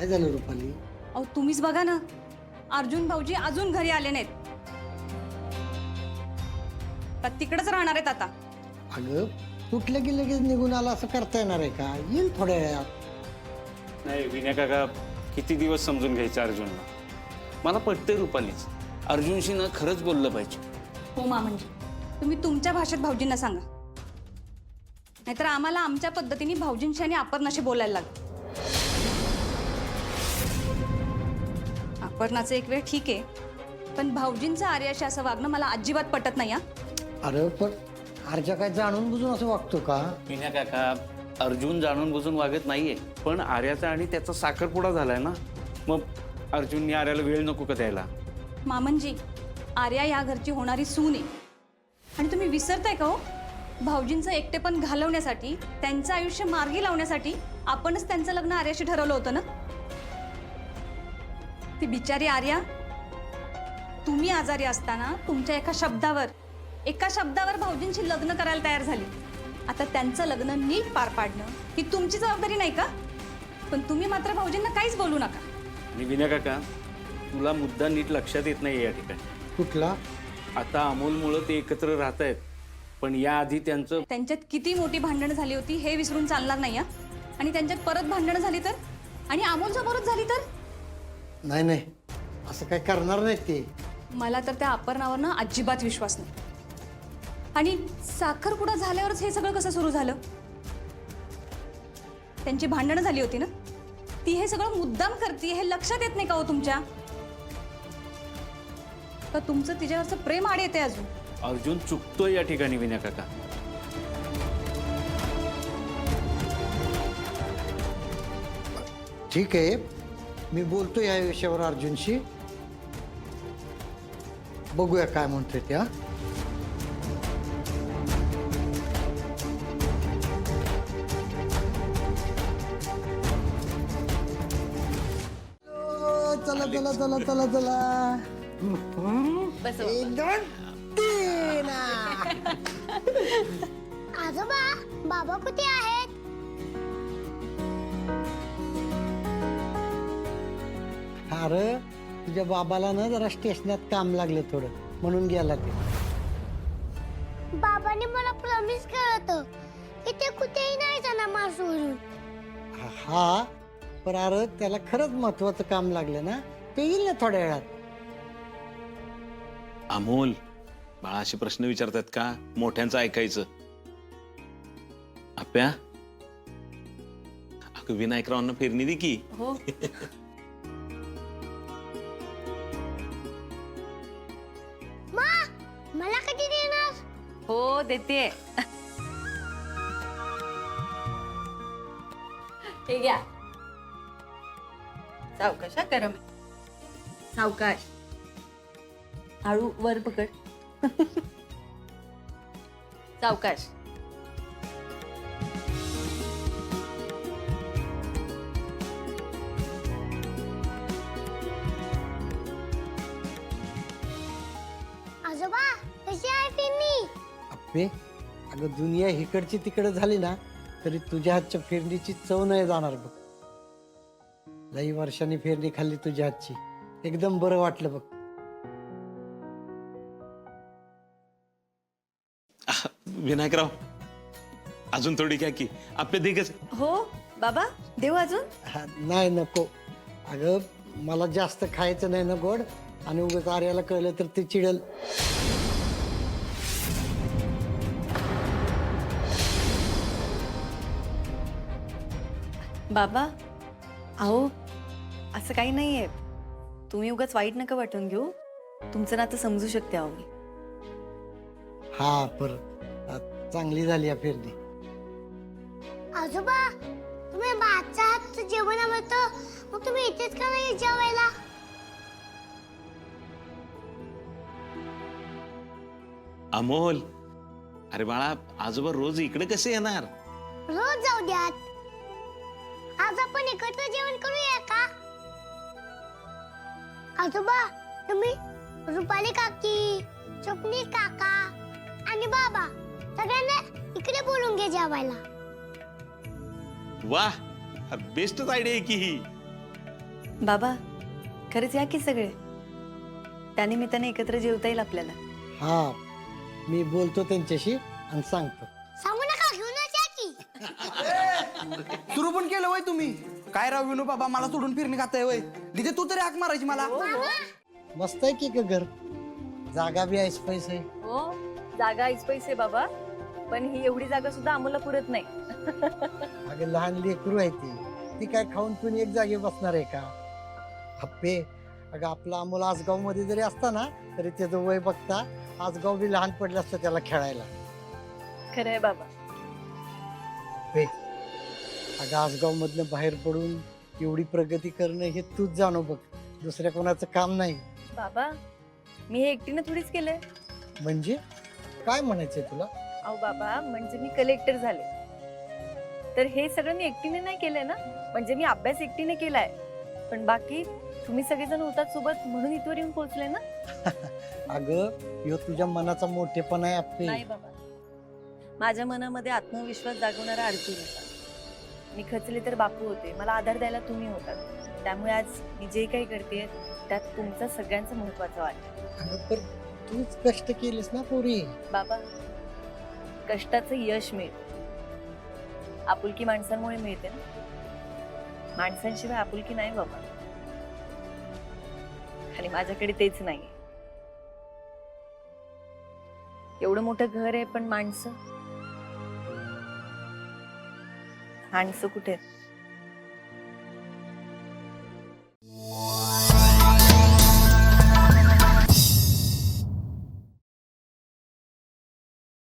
झालं रुपाली? अहो तुम्हीच बघा ना, अर्जुन भाऊजी अजून घरी आले नाहीत. तर तिकडेच राहणार आहेत आता. अगं कुठलं की लगेच निघून आला असं करता येणार आहे का? येईल थोड्या वेळात. नाही विनय काका, किती दिवस समजून घ्यायचं अर्जुनला? मला पटते रुपालीच, अर्जुनशी ना खरंच बोललं पाहिजे. हो मामंजी, तुम्ही तुमच्या भाषेत भाऊजींना सांगा, नाहीतर आम्हाला आमच्या पद्धतीने भाऊजींशी आणि अपर्णाशी बोलायला लागेल. अपर्णाचं एक वेळ ठीक आहे, पण भाऊजींचं आर्याशी असं वागणं मला अजिबात पटत नाही. अरे पण आरच्या काय जाणून बुजून असं वागतो का? विनय काका, अर्जुन जाणून बुजून वागत नाहीये, पण आर्याचा आणि त्याचा साखरपुडा झालाय ना, मग अर्जुनने आर्याला वेळ नको का द्यायला? मामंजी, आर्या या घरची होणारी सून आहे आणि तुम्ही विसरताय का हो? भाऊजींचं एकटेपण घालवण्यासाठी, त्यांचं आयुष्य मार्गी लावण्यासाठी आपणच त्यांचं लग्न आर्याशी ठरवलं होतं ना. ती बिचारी आर्या, तुम्ही आजारी असताना तुमच्या एका शब्दावर भाऊजींशी लग्न करायला तयार झाली. आता त्यांचं लग्न नीट पार पाडणं ही तुमची जबाबदारी नाही का? पण तुम्ही मात्र भाऊजींना काहीच बोलू नका. आणि विनय काका, तुला मुद्दा नीट लक्षात येत नाही या ठिकाणी. कुठला? आता अमोलमुळं ते एकत्र राहत आहेत, पण याआधी त्यांच्यात किती मोठी भांडणं झाली होती हे विसरून चालणार नाही. आणि त्यांच्यात परत भांडणं झाली तर, आणि अमोल समोरच झाली तर? नाही नाही, असं काय करणार नाहीत ते. मला तर त्या अपर्णावर ना अजिबात विश्वास नाही. आणि साखरपुडा झाल्यावरच हे सगळं कसं सुरू झालं? त्यांची भांडणं झाली होती ना, ती हे सगळं मुद्दाम करते हे लक्षात येत नाही का हो तुमच्या? का तुमचं तिच्यावरचं प्रेम आड येते अजून? अर्जुन चुकतोय या ठिकाणी विनय काका. ठीक आहे, मी बोलतो या विषयावर अर्जुनशी. बघूया काय म्हणतोय त्या. चला चला चला चला चला. एक दोन तीन. आजोबा, बाबा कुठे आहेत? अरे तुझ्या बाबाला ना जरा स्टेशनात काम लागलं थोडं, म्हणून गेला ते. बाबाने मला प्रॉमिस केलं होतं की ते कुठेही नाही जाणार मला सोडून. हा, पण अरे त्याला खरंच महत्वाचं काम लागलं ना, ते येईल ना थोड्या वेळात. अमोल, बाळा असे प्रश्न विचारतात का? मोठ्यांचं ऐकायचं. आप्या, अगं विनायकरावांना फिरणी दे की. हो. मला कधी देणार? हो देते. हे घ्या. सावकाश हा, गरम आहे. सावकाश. हळू वर पकड. सावकाश. आजोबा, कशी आहे फिरणी? अप्पे, अगं दुनिया इकडची तिकडे झाली ना, तरी तुझ्या हातच्या फिरणीची चव नाही जाणार बघ. लई वर्षांनी फिरणी खाल्ली तुझ्या हातची, एकदम बरं वाटलं बघ. विनायकराव, अजून थोडी घ्या की. आप्या दे कस. हो बाबा, देऊ अजून? हा, नाही नको. अगं मला जास्त खायचं नाही ना गोड, आणि उगाच आर्याला कळलं तर ते चिडल. बाबा, अहो असं काही नाहीये. तुम्ही उगाच वाईट नका वाटून घेऊ. तुमचं नातं समजू शकते अहो मी. हा, पर चांगली झाली या फिरणी. आजोबा, तुम्ही बादच्या हातचं जेवण आवडतं, मग तुम्ही इथेच का नाही जेवायला? अमोल, अरे बाळा, आजोबा रोज इकडे कसे येणार? रोज जाऊ द्यात. आज आपण एकत्र जेवण करूया का? आजोबा, तुम्ही रुपाली काकी, स्वप्नील काका आणि बाबा सगळ्यांना इकडे बोलून घे जेवायला. वाह, बेस्टच आयडिया आहे की ही. बाबा खरंच या की सगळे त्यानिमित्ताने एकत्र जेवता येईल आपल्याला. हा, मी बोलतो त्यांच्याशी आणि सांगतो. सांगू नका, घेऊनच या की. सुरू पण केलं वय तुम्ही. काय राव विनू बाबा, मला सोडून फिरणी खाताय वय. तिथे तू तरी हाक मारायची मला. मस्त आहे की ग घर, जागा बी आहेस, पैसे. हो जागा आईच पैसे बाबा, पण ही एवढी जागा सुद्धा आम्हाला पुरत नाही. अगं लहान लेकरू आहे ती काय खाऊन पिऊन एक जागे बसणार आहे का? हप्पे, अगं आपला अमोल आसगाव मध्ये जरी असता ना तरी त्याचं वय बघता आसगाव बी लहान पडलं असतं त्याला खेळायला. खरंय बाबा. हप्पे, अगं आसगाव मधनं बाहेर पडून एवढी प्रगती करणं हे तूच जाणव बघ, दुसऱ्या कोणाचं काम नाही. बाबा मी हे एकटीने थोडीच केलंय. म्हणजे काय म्हणायचंय तुला? अहो बाबा म्हणजे मी कलेक्टर झाले, तर हे सगळं मी एकटीने नाही केलंय ना. म्हणजे मी अभ्यास एकटीने केलाय, पण बाकी तुम्ही सगळेजण होतात सोबत म्हणून इथवर येऊन पोहोचले ना. अगं ह्यो तुझ्या मनाचा मोठेपणा आहे नाही हप्पे. बाबा, माझ्या मनामध्ये आत्मविश्वास जागवणारा अर्जुन होता. मी खचले तर बापू होते, मला आधार द्यायला तुम्ही होतात. त्यामुळे आज मी जे काही करते त्यात तुमचा सगळ्यांचं महत्वाचं वाटतं. अगं पण तूच कष्ट केलेस ना पोरी. बाबा कष्टाचं यश मिळतं, आपुलकी माणसांमुळे मिळते ना. माणसांशिवाय आपुलकी नाही बाबा, आणि माझ्याकडे तेच नाही. एवढं मोठं घर आहे पण माणसं कुठे आहेत?